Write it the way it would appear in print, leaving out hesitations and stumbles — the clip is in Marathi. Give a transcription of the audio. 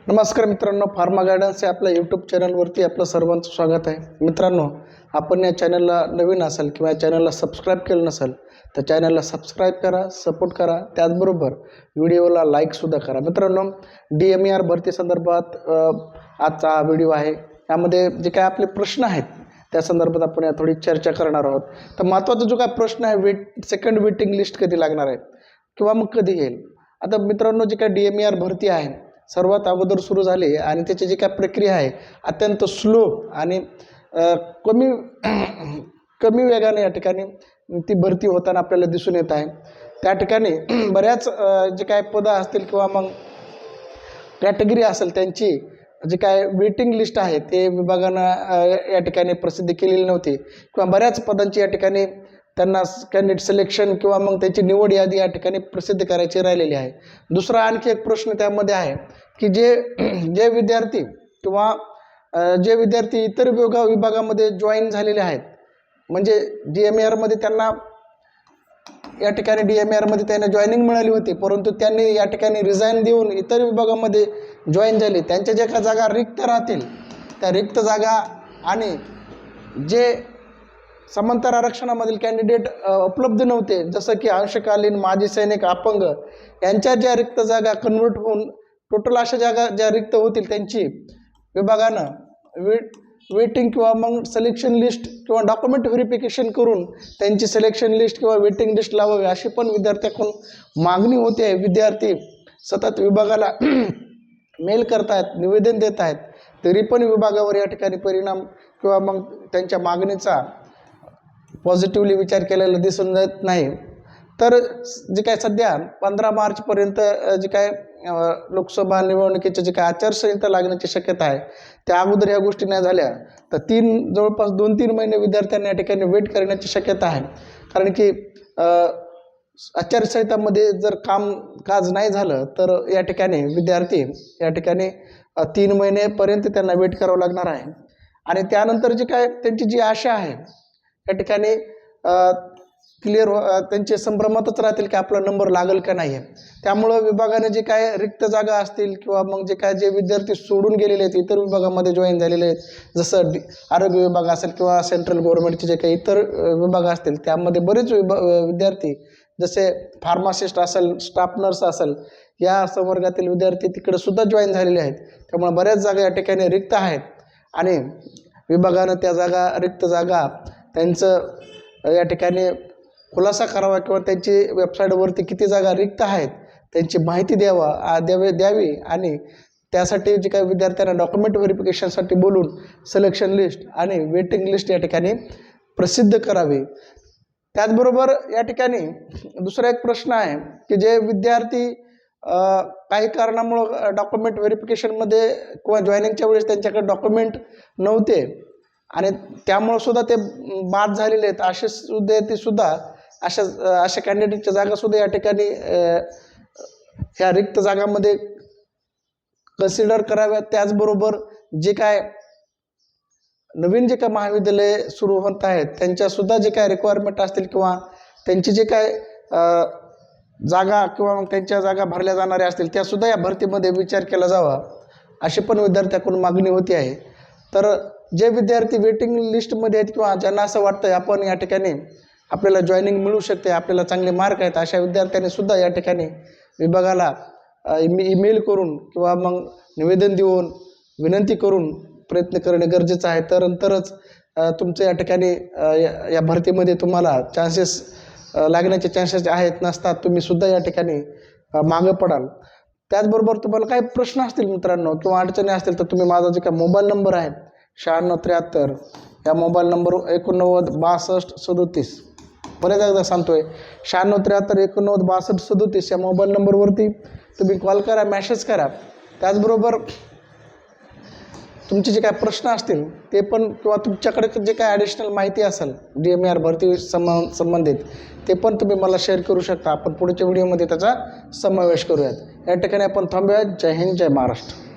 नमस्कार मित्रांनो, फार्मा गायडन्स या आपल्या यूट्यूब चॅनलवरती आपलं सर्वांचं स्वागत आहे. मित्रांनो, आपण या चॅनलला नवीन असाल किंवा या चॅनलला सबस्क्राईब केलं नसेल तर चॅनलला सबस्क्राईब करा, सपोर्ट करा. त्याचबरोबर व्हिडिओला लाईकसुद्धा करा. मित्रांनो, DMER भरती संदर्भात आजचा हा व्हिडिओ आहे. यामध्ये जे काय आपले प्रश्न आहेत त्या संदर्भात आपण या थोडी चर्चा करणार आहोत. तर महत्त्वाचा जो काय प्रश्न आहे, सेकंड वेटिंग लिस्ट कधी लागणार आहे किंवा मग कधी येईल. आता मित्रांनो, जे काय DMER भरती आहे सर्वात अगोदर सुरू झाली आणि त्याची जी काय प्रक्रिया आहे अत्यंत स्लो आणि कमी वेगाने या ठिकाणी ती भरती होताना आपल्याला दिसून येत आहे. त्या ठिकाणी बऱ्याच जे काय पदं असतील किंवा मग कॅटेगरी असेल त्यांची जे काय वेटिंग लिस्ट आहे ते विभागानं या ठिकाणी प्रसिद्ध केलेली नव्हती किंवा बऱ्याच पदांची या ठिकाणी त्यांना कॅन्डिडेट सिलेक्शन किंवा मग त्याची निवड यादी या ठिकाणी प्रसिद्ध करायची राहिलेली आहे. दुसरा आणखी एक प्रश्न त्यामध्ये आहे की जे विद्यार्थी किंवा जे विद्यार्थी इतर विभागामध्ये जॉईन झालेले आहेत, म्हणजे DMERमध्ये त्यांना या ठिकाणी DMERमध्ये त्यांना जॉईनिंग मिळाली होती, परंतु त्यांनी या ठिकाणी रिझाईन देऊन इतर विभागामध्ये जॉईन झाले. त्यांच्या ज्या काही जागा रिक्त राहतील त्या रिक्त जागा आणि जे समांतर आरक्षणामधील कॅन्डिडेट उपलब्ध नव्हते, जसं की अंशकालीन, माजी सैनिक, अपंग यांच्या ज्या रिक्त जागा कन्वर्ट होऊन टोटल अशा जागा ज्या रिक्त होतील त्यांची विभागानं वेटिंग किंवा मग सिलेक्शन लिस्ट किंवा डॉक्युमेंट व्हेरिफिकेशन करून त्यांची सिलेक्शन लिस्ट किंवा वेटिंग लिस्ट लावावी अशी पण विद्यार्थ्याकडून मागणी होते आहे. विद्यार्थी सतत विभागाला मेल करतायत, निवेदन देत आहेत, तरी पण विभागावर या ठिकाणी परिणाम किंवा मग त्यांच्या मागणीचा पॉझिटिव्हली विचार केलेला दिसून येत नाही. तर जे काय सध्या 15 मार्चपर्यंत जे काय लोकसभा निवडणुकीचे जे काय आचारसंहिता लागण्याची शक्यता आहे, त्या अगोदर ह्या गोष्टी नाही झाल्या तर जवळपास 2-3 महिने विद्यार्थ्यांना या ठिकाणी वेट करण्याची शक्यता आहे. कारण की आचारसंहितामध्ये जर कामकाज नाही झालं तर या ठिकाणी विद्यार्थी या ठिकाणी 3 महिनेपर्यंत त्यांना वेट करावं लागणार आहे. आणि त्यानंतर जे काय त्यांची जी आशा आहे या ठिकाणी क्लिअर त्यांचे संभ्रमातच राहतील की आपला नंबर लागेल का नाही आहे. त्यामुळं विभागाने जे काय रिक्त जागा असतील किंवा मग जे विद्यार्थी सोडून गेलेले आहेत, इतर विभागामध्ये जॉईन झालेले आहेत, जसं आरोग्य विभाग असेल किंवा सेंट्रल गव्हर्नमेंटचे जे काही इतर विभाग असतील त्यामध्ये बरेच विद्यार्थी जसे फार्मासिस्ट असेल, स्टाफ नर्स असेल, या संवर्गातील विद्यार्थी तिकडे सुद्धा जॉईन झालेले आहेत. त्यामुळे बऱ्याच जागा या ठिकाणी रिक्त आहेत आणि विभागानं त्या रिक्त जागा त्यांचं या ठिकाणी खुलासा करावा किंवा त्यांची वेबसाईटवरती किती जागा रिक्त आहेत त्यांची माहिती द्यावी आणि त्यासाठी जे काही विद्यार्थ्यांना डॉक्युमेंट व्हेरिफिकेशनसाठी बोलून सिलेक्शन लिस्ट आणि वेटिंग लिस्ट या ठिकाणी प्रसिद्ध करावी. त्याचबरोबर या ठिकाणी दुसरा एक प्रश्न आहे की जे विद्यार्थी काही कारणामुळं डॉक्युमेंट व्हेरिफिकेशनमध्ये किंवा जॉईनिंगच्या वेळेस त्यांच्याकडे डॉक्युमेंट नव्हते आणि त्यामुळं सुद्धा ते बाद झालेले आहेत, असे सुद्धा अशा कॅन्डिडेटच्या जागासुद्धा या ठिकाणी ह्या रिक्त जागामध्ये कन्सिडर कराव्यात. त्याचबरोबर जे काय नवीन जे काय महाविद्यालय सुरू होत आहेत त्यांच्यासुद्धा जे काय रिक्वायरमेंट असतील किंवा त्यांची जे काय जागा किंवा मग त्यांच्या जागा भरल्या जाणाऱ्या असतील त्यासुद्धा या भरतीमध्ये विचार केला जावा अशी पण विद्यार्थ्याकडून मागणी होती आहे. तर जे विद्यार्थी वेटिंग लिस्टमध्ये आहेत किंवा ज्यांना असं वाटतं आपण या ठिकाणी आपल्याला जॉईनिंग मिळू शकते, आपल्याला चांगले मार्क आहेत, अशा विद्यार्थ्यांनी सुद्धा या ठिकाणी विभागाला ईमेल करून किंवा मग निवेदन देऊन विनंती करून प्रयत्न करणे गरजेचं आहे. तरच तुमचं या ठिकाणी या भरतीमध्ये तुम्हाला चान्सेस लागण्याचे चान्सेस आहेत, नसतात तुम्ही सुद्धा या ठिकाणी मागं पडाल. त्याचबरोबर तुम्हाला काही प्रश्न असतील मित्रांनो किंवा अडचणी असतील तर तुम्ही माझा जे काय मोबाईल नंबर आहे 9673 या मोबाईल नंबर 89 62 37 बरेच एकदा सांगतोय 9673 89 62 37 या मोबाईल नंबरवरती तुम्ही कॉल करा, मेसेज करा. त्याचबरोबर तुमचे जे काय प्रश्न असतील ते पण किंवा तुमच्याकडे जे काय ॲडिशनल माहिती असेल DMER भरती संबंधित ते पण तुम्ही मला शेअर करू शकता. आपण पुढच्या व्हिडिओमध्ये त्याचा समावेश करूयात. या ठिकाणी आपण थांबूयात. जय हिंद, जय महाराष्ट्र.